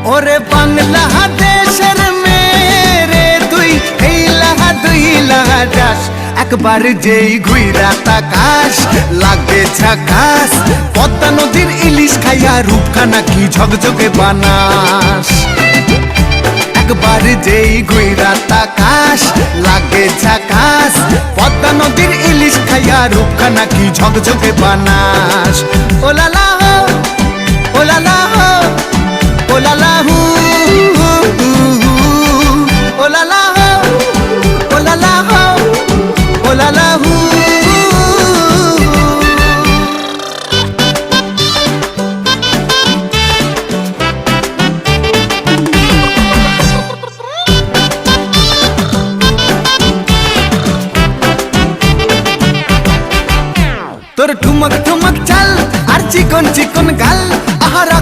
ওরে বাংলাদেশের মেরে তুই এই লাহা দুই লাহা যাস একবার যেই ঘুইরা তাকাস লাগে ঝাকাস পদ্মা নদীর ইলিশ খাইয়া রূপখানা কি ঝকঝকে বানাস একবার যেই ঘুইরা তাকাস লাগে ঝাকাস পদ্মা নদীর ইলিশ খাইয়া রূপখানা কি ঝকঝকে বানাস ওলালা হো ওলালা হো ওলালা হু ওলালা হো ওলালা হো ওলালা হু তোর ঠুমক ঠুমক চাল আর চিকন চিকন গাল